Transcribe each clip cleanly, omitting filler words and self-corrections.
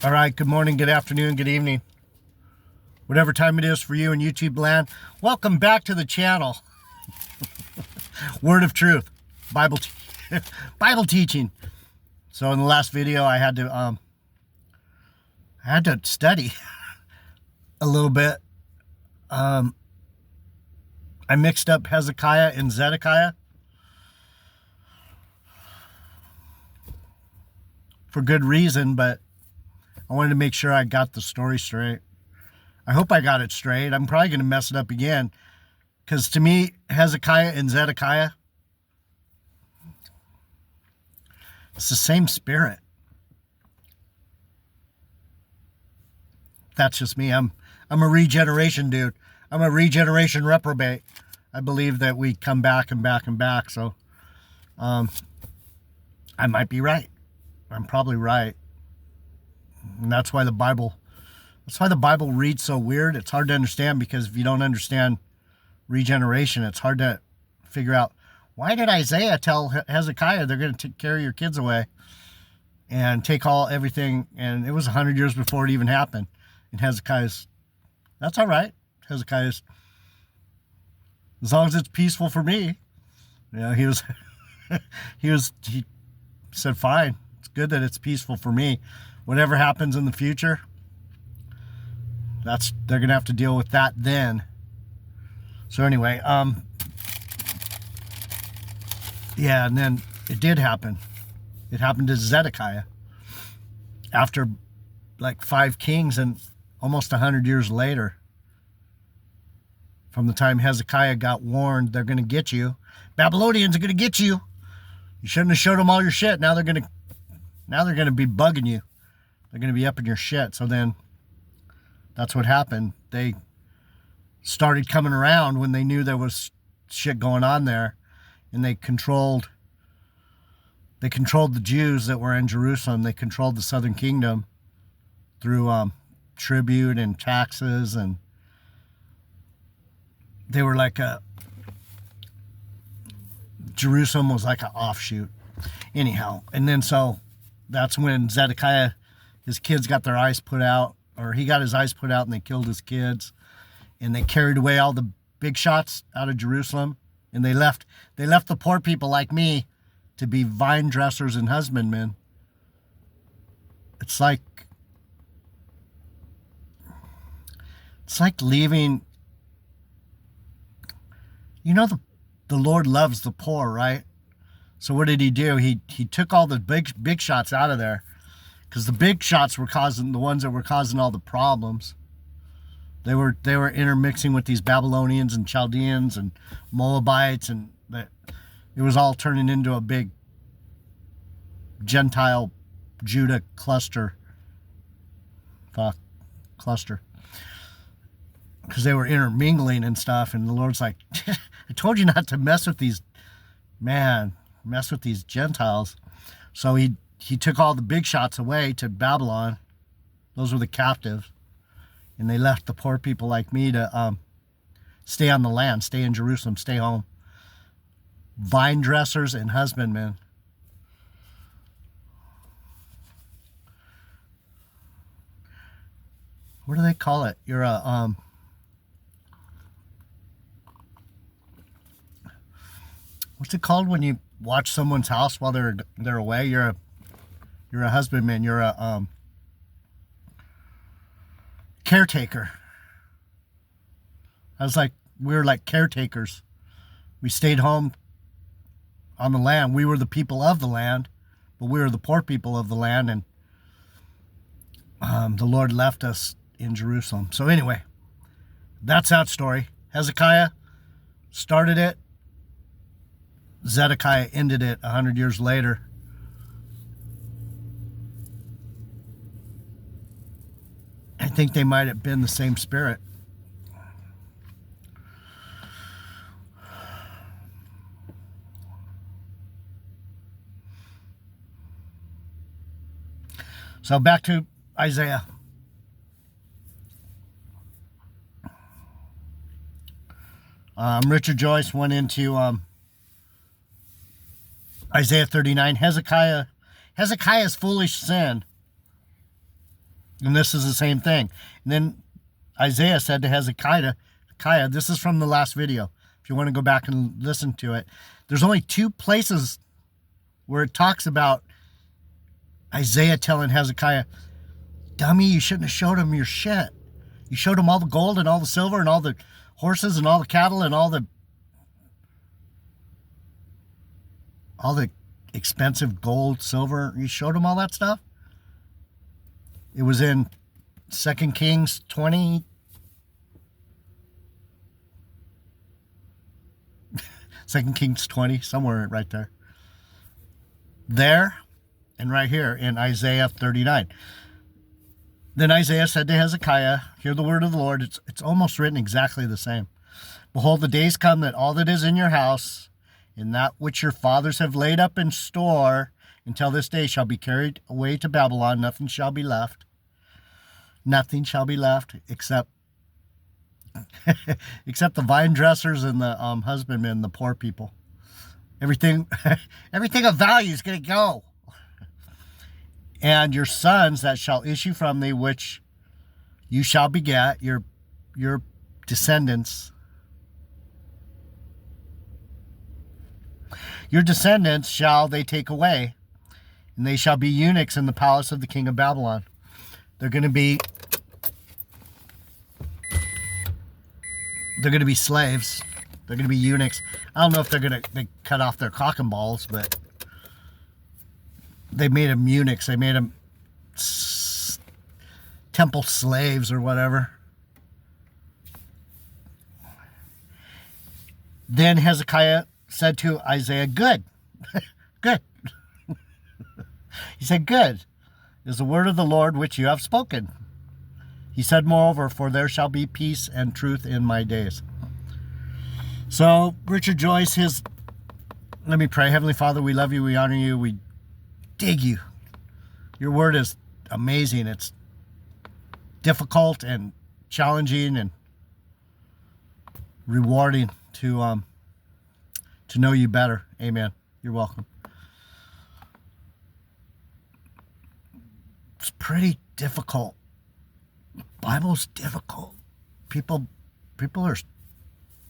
All right, good morning, good afternoon, good evening. Whatever time it is for you in YouTube land, welcome back to the channel. Word of truth, Bible Bible teaching. So in the last video, I had to study a little bit. I mixed up Hezekiah and Zedekiah for good reason, but I wanted to make sure I got the story straight. I hope I got it straight. I'm probably going to mess it up again, because to me, Hezekiah and Zedekiah, it's the same spirit. That's just me. I'm a regeneration dude. I'm a regeneration reprobate. I believe that we come back and back and back. So I might be right. I'm probably right. And that's why the Bible reads so weird. It's hard to understand, because if you don't understand regeneration, it's hard to figure out, why did Isaiah tell Hezekiah they're going to carry your kids away and take everything, and it was 100 years before it even happened. And Hezekiah's, that's all right. Hezekiah's, as long as it's peaceful for me. He said, fine, it's good that it's peaceful for me. Whatever happens in the future, they're gonna have to deal with that then. So anyway, yeah, and then it did happen. It happened to Zedekiah after like 5 kings, and almost 100 years later, from the time Hezekiah got warned, they're gonna get you. Babylonians are gonna get you. You shouldn't have showed them all your shit. Now they're gonna be bugging you. They're gonna be up in your shit. So then, that's what happened. They started coming around when they knew there was shit going on there, and they controlled the Jews that were in Jerusalem. They controlled the southern kingdom through tribute and taxes, and they were like Jerusalem was like an offshoot. Anyhow, and then so that's when Zedekiah, his kids got their eyes put out, or he got his eyes put out, and they killed his kids, and they carried away all the big shots out of Jerusalem, and they left the poor people like me to be vine dressers and husbandmen. It's like leaving. The Lord loves the poor, right? So what did he do? He took all the big shots out of there, because the big shots were the ones that were causing all the problems. They were intermixing with these Babylonians and Chaldeans and Moabites, and it was all turning into a big Gentile Judah cluster, because they were intermingling and stuff. And the Lord's like, I told you not to mess with these Gentiles. So he took all the big shots away to Babylon. Those were the captives. And they left the poor people like me to stay on the land, stay in Jerusalem, stay home. Vine dressers and husbandmen. What do they call it? You're a what's it called when you watch someone's house while they're away? You're a husbandman. You're a caretaker. We were like caretakers. We stayed home on the land. We were the people of the land, but we were the poor people of the land, and the Lord left us in Jerusalem. So anyway, that's that story. Hezekiah started it. Zedekiah ended it 100 years later. I think they might have been the same spirit. So back to Isaiah. Richard Joyce went into Isaiah 39. Hezekiah's foolish sin And this is the same thing. And then Isaiah said to Hezekiah, this is from the last video, if you want to go back and listen to it. There's only 2 places where it talks about Isaiah telling Hezekiah, dummy, you shouldn't have showed him your shit. You showed him all the gold and all the silver and all the horses and all the cattle and all the expensive gold, silver. You showed him all that stuff. It was in 2 Kings 20. 2 Kings 20, somewhere right there. There and right here in Isaiah 39. Then Isaiah said to Hezekiah, hear the word of the Lord. It's almost written exactly the same. Behold, the days come that all that is in your house, and that which your fathers have laid up in store until this day shall be carried away to Babylon. Nothing shall be left. Nothing shall be left except except the vine dressers and the husbandmen, the poor people. Everything of value is going to go. And your sons that shall issue from thee, which you shall beget, your descendants. Your descendants shall they take away, and they shall be eunuchs in the palace of the king of Babylon. They're going to be slaves. They're going to be eunuchs. I don't know if they cut off their cock and balls, but they made them eunuchs. They made them temple slaves or whatever. Then Hezekiah said to Isaiah, good. Good. He said, good is the word of the Lord which you have spoken. He said, moreover, for there shall be peace and truth in my days. So, Richard Joyce, let me pray. Heavenly Father, we love you, we honor you, we dig you. Your word is amazing. It's difficult and challenging and rewarding to know you better. Amen. You're welcome. It's pretty difficult. The Bible's difficult. People are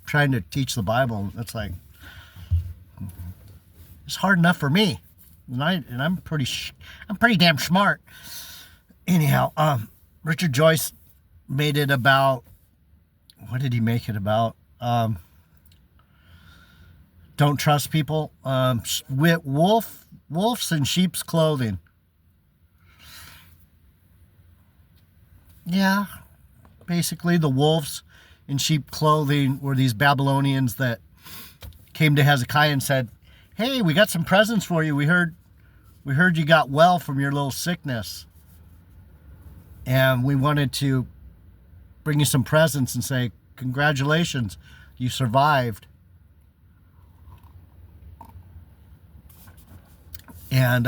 trying to teach the Bible. It's like, it's hard enough for me, and I'm pretty damn smart. Anyhow, Richard Joyce made it about, what did he make it about? Don't trust people. With wolves in sheep's clothing. Yeah, basically the wolves in sheep clothing were these Babylonians that came to Hezekiah and said, hey, we got some presents for you. We heard you got well from your little sickness. And we wanted to bring you some presents and say, congratulations, you survived. And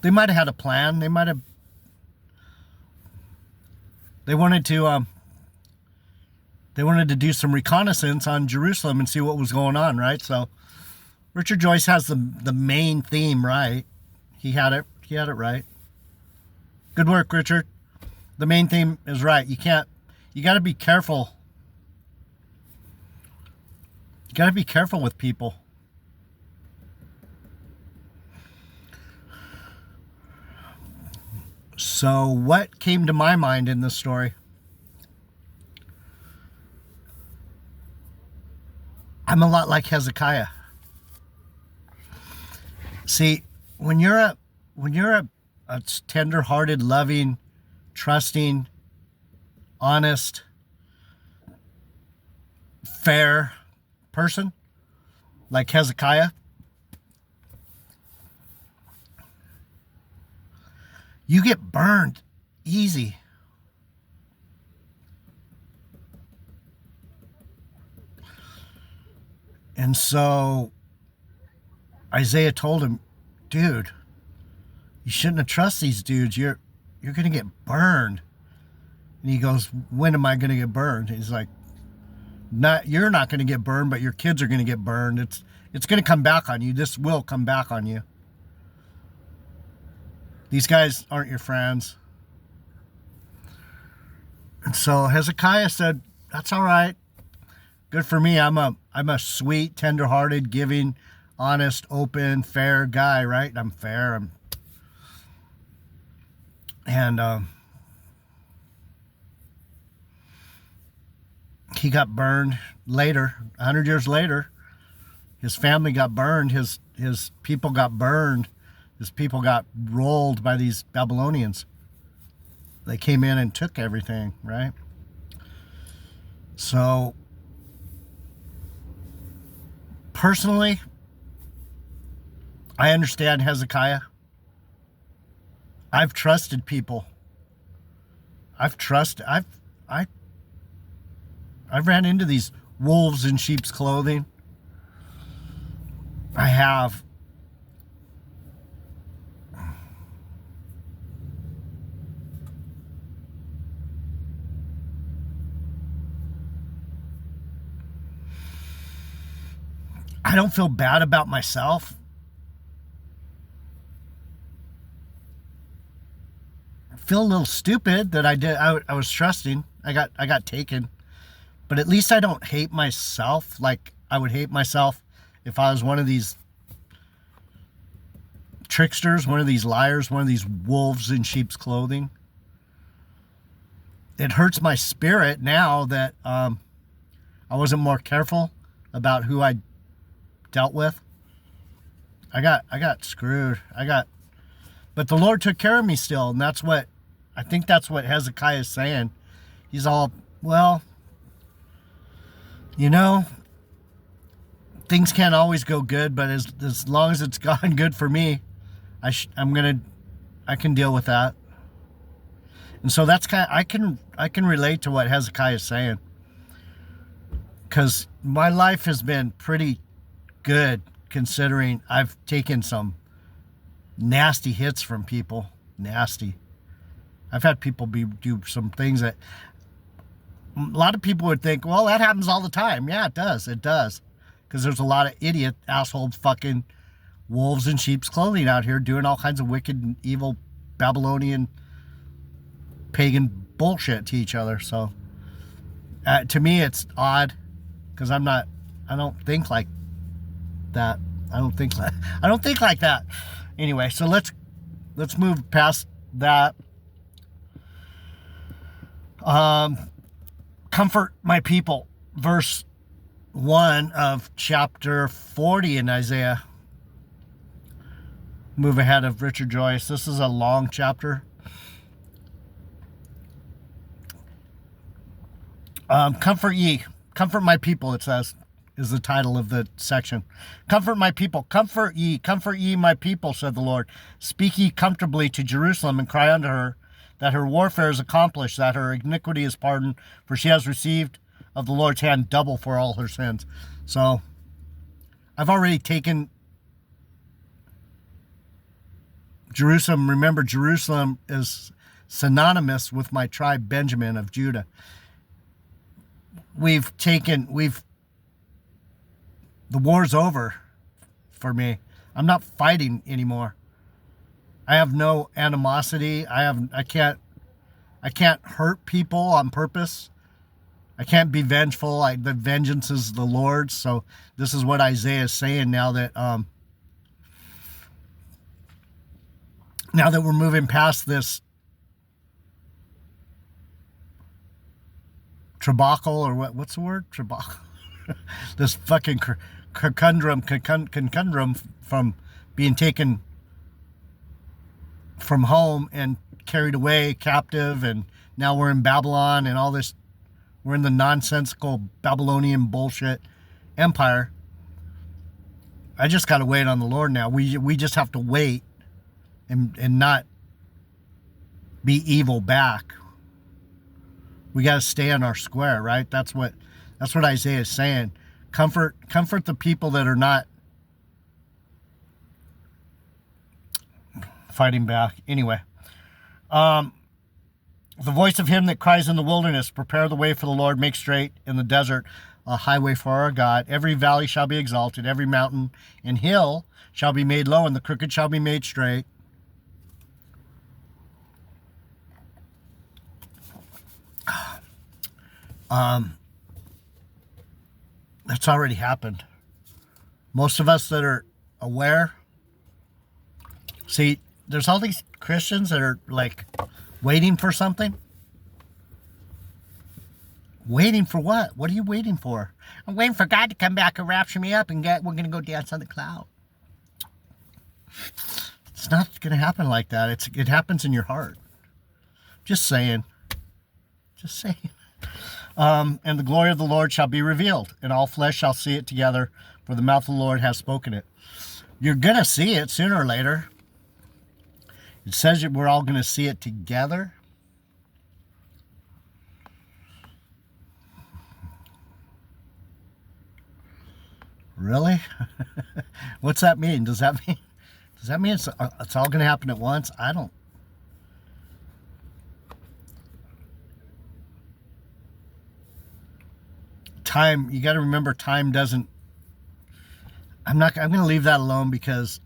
they might have had a plan. They wanted to do some reconnaissance on Jerusalem and see what was going on, right? So Richard Joyce has the main theme right. He had it right. Good work, Richard. The main theme is right. You got to be careful. You got to be careful with people. So what came to my mind in this story? I'm a lot like Hezekiah. See, when you're a tender-hearted, loving, trusting, honest, fair person like Hezekiah, you get burned easy. And so Isaiah told him, dude, you shouldn't have trusted these dudes. You're going to get burned. And he goes, when am I going to get burned? He's like, you're not going to get burned, but your kids are going to get burned. It's going to come back on you. This will come back on you. These guys aren't your friends. And so Hezekiah said, that's all right. Good for me. I'm a sweet, tender-hearted, giving, honest, open, fair guy, right? I'm fair. He got burned later, 100 years later. His family got burned. His people got burned. His people got rolled by these Babylonians. They came in and took everything, right? So, personally, I understand Hezekiah. I've trusted people. I've ran into these wolves in sheep's clothing. I have. I don't feel bad about myself. I feel a little stupid that I was trusting. I got taken. But at least I don't hate myself like I would hate myself if I was one of these tricksters, one of these liars, one of these wolves in sheep's clothing. It hurts my spirit now that I wasn't more careful about who I dealt with. I got screwed. But the Lord took care of me still, and I think that's what Hezekiah is saying. He's all, well, things can't always go good, but as long as it's gone good for me, I can deal with that. And so that's I can relate to what Hezekiah is saying, because my life has been pretty good considering I've taken some nasty hits from people. Nasty. I've had people do some things that a lot of people would think, well, that happens all the time. Yeah, it does. Because there's a lot of idiot, asshole, fucking wolves in sheep's clothing out here doing all kinds of wicked and evil Babylonian pagan bullshit to each other. So to me, it's odd because I don't think like that. I don't think like that. Anyway, so let's move past that. Comfort my people, verse 1 of chapter 40 in Isaiah. Move ahead of Richard Joyce. This is a long chapter. Comfort my people, it says, is the title of the section. Comfort my people, comfort ye my people, said the Lord. Speak ye comfortably to Jerusalem and cry unto her, that her warfare is accomplished, that her iniquity is pardoned, for she has received of the Lord's hand double for all her sins. So, I've already taken Jerusalem. Remember, Jerusalem is synonymous with my tribe Benjamin of Judah. The war's over for me. I'm not fighting anymore. I have no animosity. I can't hurt people on purpose. I can't be vengeful. The vengeance is the Lord's. So this is what Isaiah is saying now that we're moving past this trabacle, or what's the word? Trabacle. This fucking conundrum from being taken from home and carried away captive, and now we're in Babylon and all this. We're in the nonsensical Babylonian bullshit empire. I just got to wait on the Lord now. We just have to wait and not be evil back. We got to stay on our square, right? That's what Isaiah is saying. Comfort the people that are not fighting back. Anyway, the voice of him that cries in the wilderness, prepare the way for the Lord, make straight in the desert a highway for our God. Every valley shall be exalted, every mountain and hill shall be made low, and the crooked shall be made straight. Um, that's already happened. Most of us that are aware, see, there's all these Christians that are like waiting for something. Waiting for what? What are you waiting for? I'm waiting for God to come back and rapture me up and we're going to go dance on the cloud. It's not going to happen like that. It happens in your heart. Just saying. Just saying. And the glory of the Lord shall be revealed, and all flesh shall see it together, for the mouth of the Lord has spoken it. You're going to see it sooner or later. It says that we're all going to see it together. Really? What's that mean? Does that mean it's all going to happen at once? I don't. Time, you got to remember, time doesn't. I'm going to leave that alone because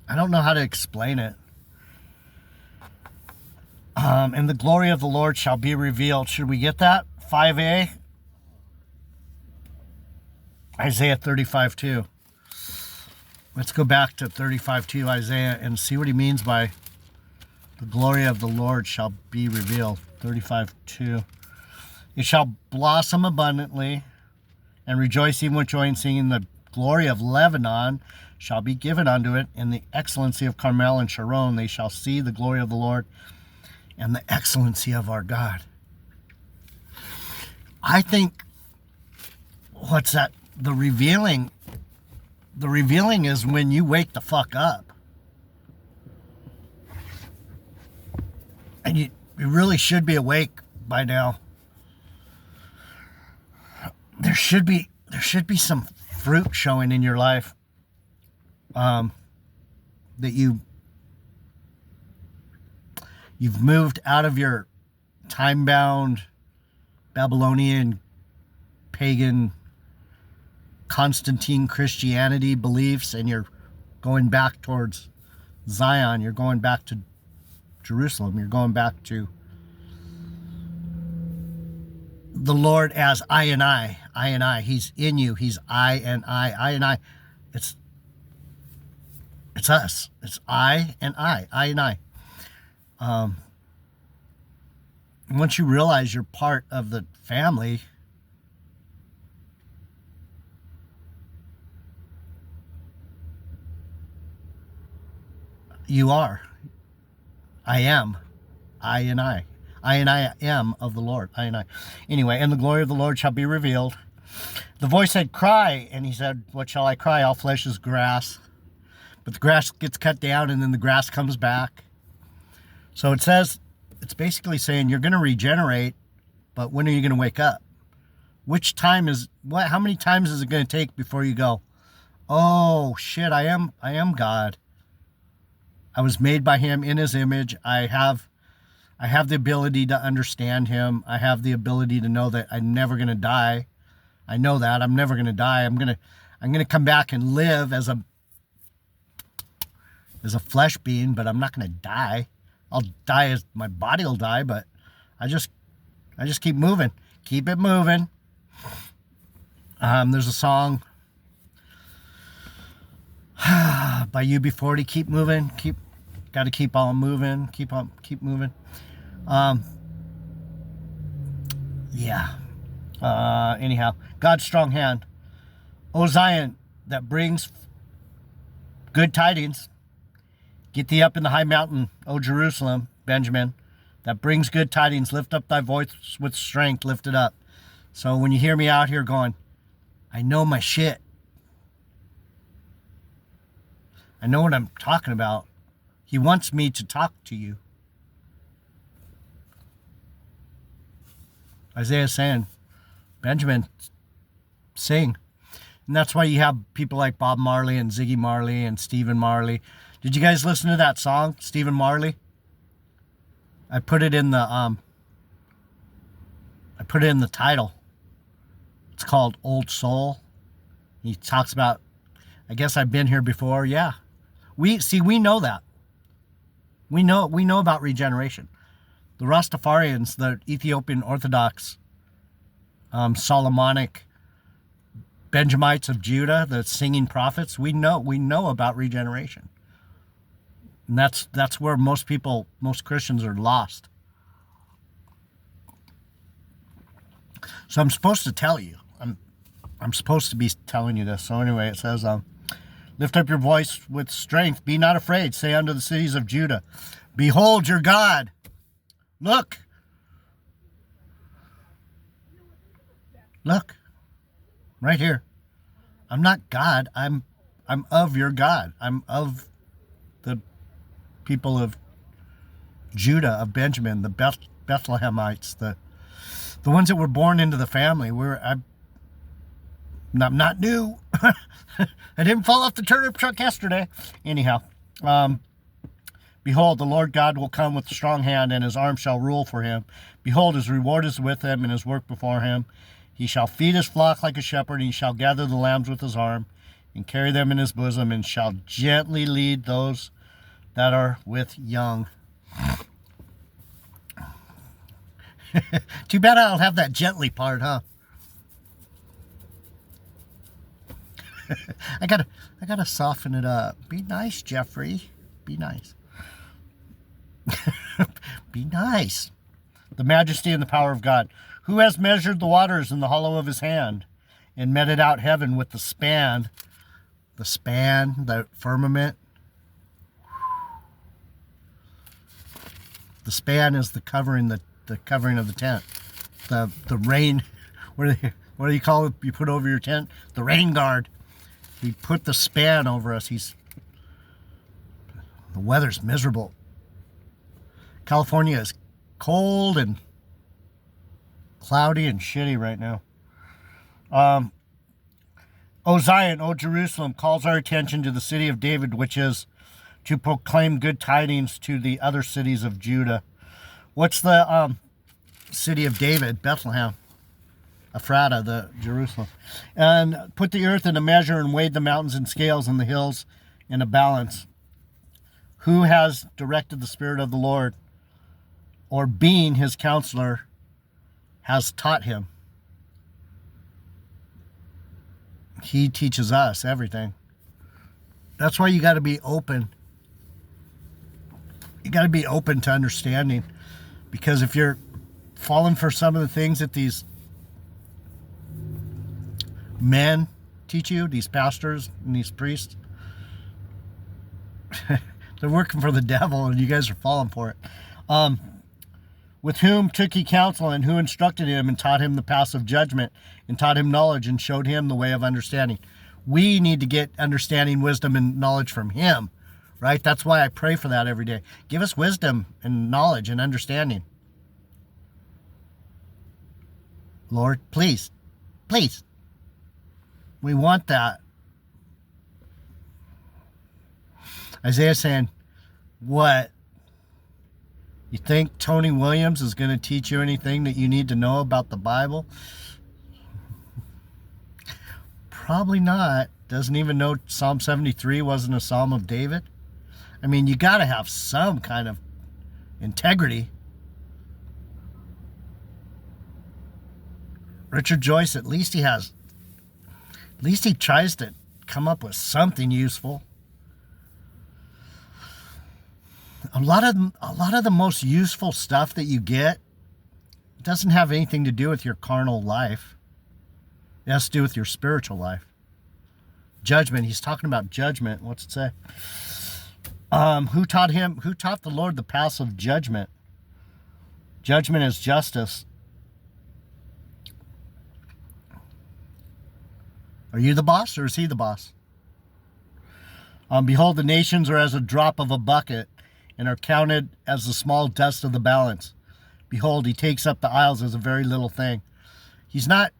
I don't know how to explain it. And the glory of the Lord shall be revealed. Should we get that? 5a. Isaiah 35:2. Let's go back to 35:2 Isaiah and see what he means by the glory of the Lord shall be revealed. 35:2. It shall blossom abundantly and rejoice even with joy and singing. The glory of Lebanon shall be given unto it. In the excellency of Carmel and Sharon they shall see the glory of the Lord and the excellency of our God. I think, what's that? The revealing is when you wake the fuck up. And you really should be awake by now. There should be some fruit showing in your life. That you've moved out of your time-bound Babylonian pagan Constantine Christianity beliefs, and you're going back towards Zion. You're going back to Jerusalem. You're going back to the Lord as I and I. I and I. He's in you. He's I and I. I and I. It's us. It's I and I. I and I. Once you realize you're part of the family, you are. I am. I and I. I and I am of the Lord. I and I. Anyway, and the glory of the Lord shall be revealed. The voice said, cry. And he said, what shall I cry? All flesh is grass. But the grass gets cut down and then the grass comes back. So it says, it's basically saying you're going to regenerate, but when are you going to wake up? Which time is, how many times is it going to take before you go, oh shit, I am God. I was made by him in his image. I have the ability to understand him. I have the ability to know that I'm never going to die. I know that I'm never going to die. I'm going to come back and live as a flesh being, but I'm not going to die. I'll die as my body will die, but I just keep moving. Keep it moving. There's a song by UB40, keep moving, got to keep on moving, keep moving. Anyhow, God's strong hand. O Zion, that brings good tidings. Get thee up in the high mountain, O Jerusalem, Benjamin, that brings good tidings. Lift up thy voice with strength, lift it up. So when you hear me out here going, I know my shit. I know what I'm talking about. He wants me to talk to you. Isaiah's saying, Benjamin, sing. And that's why you have people like Bob Marley and Ziggy Marley and Stephen Marley. Did you guys listen to that song, Stephen Marley? I put it in the title. It's called Old Soul. He talks about, I guess I've been here before. Yeah. We know that. We know about regeneration. The Rastafarians, the Ethiopian Orthodox Solomonic Benjamites of Judah, the singing prophets. We know about regeneration. And that's where most Christians are lost. So I'm supposed to tell you. I'm supposed to be telling you this. So anyway, it says, lift up your voice with strength. Be not afraid. Say unto the cities of Judah, behold your God. Look. Look. Right here. I'm not God. I'm of your God. I'm of the people of Judah, of Benjamin, the Bethlehemites, the ones that were born into the family. I'm not new. I didn't fall off the turnip truck yesterday. Anyhow, behold, the Lord God will come with a strong hand, and his arm shall rule for him. Behold, his reward is with him, and his work before him. He shall feed his flock like a shepherd, and he shall gather the lambs with his arm, and carry them in his bosom, and shall gently lead those that are with young. Too bad I don't have that gently part, huh? I gotta soften it up. Be nice, Jeffrey. Be nice. Be nice. The majesty and the power of God. Who has measured the waters in the hollow of his hand, and meted out heaven with the span? The span, the firmament. The span is the covering, the covering of the tent. The rain. What do you call it? You put over your tent? The rain guard. He put the span over us. The weather's miserable. California is cold and cloudy and shitty right now. O Zion, O Jerusalem, calls our attention to the city of David, which is to proclaim good tidings to the other cities of Judah. What's the city of David? Bethlehem. Ephrata, the Jerusalem. And put the earth in a measure, and weighed the mountains in scales, and the hills in a balance. Who has directed the Spirit of the Lord, or being his counselor, has taught him? He teaches us everything. That's why you got to be open. You got to be open to understanding, because if you're falling for some of the things that these men teach you, these pastors and these priests, they're working for the devil, and you guys are falling for it. With whom took he counsel, and who instructed him, and taught him the paths of judgment, and taught him knowledge, and showed him the way of understanding. We need to get understanding, wisdom, and knowledge from him, right? That's why I pray for that every day. Give us wisdom and knowledge and understanding. Lord, please, please. We want that. Isaiah saying, what? You think Tony Williams is going to teach you anything that you need to know about the Bible? Probably not. Doesn't even know Psalm 73 wasn't a Psalm of David. I mean, you got to have some kind of integrity. Richard Joyce, at least he tries to come up with something useful. A lot of the most useful stuff that you get doesn't have anything to do with your carnal life. It has to do with your spiritual life. Judgment. He's talking about judgment. What's it say? Who taught the Lord the paths of judgment? Judgment is justice. Are you the boss, or is he the boss? Behold, the nations are as a drop of a bucket, and are counted as the small dust of the balance. Behold, he takes up the isles as a very little thing. He's not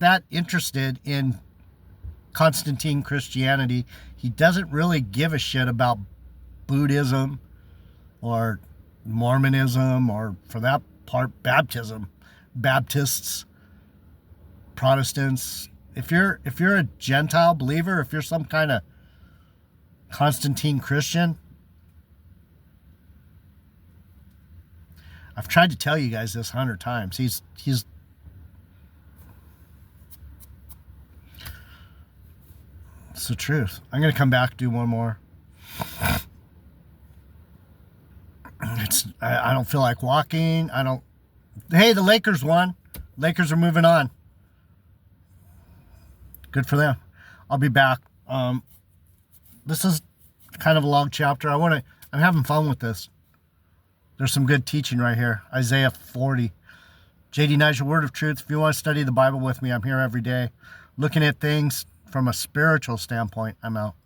that interested in Constantine Christianity. He doesn't really give a shit about Buddhism or Mormonism, or for that part, baptism. Baptists, Protestants. If you're a Gentile believer, if you're some kind of Constantine Christian, I've tried to tell you guys this 100 times. It's the truth. I'm going to come back, do one more. I don't feel like walking. Hey, the Lakers won. Lakers are moving on. Good for them. I'll be back. This is kind of a long chapter. I'm having fun with this. There's some good teaching right here. Isaiah 40. JD Knight, your word of truth. If you want to study the Bible with me, I'm here every day. Looking at things from a spiritual standpoint, I'm out.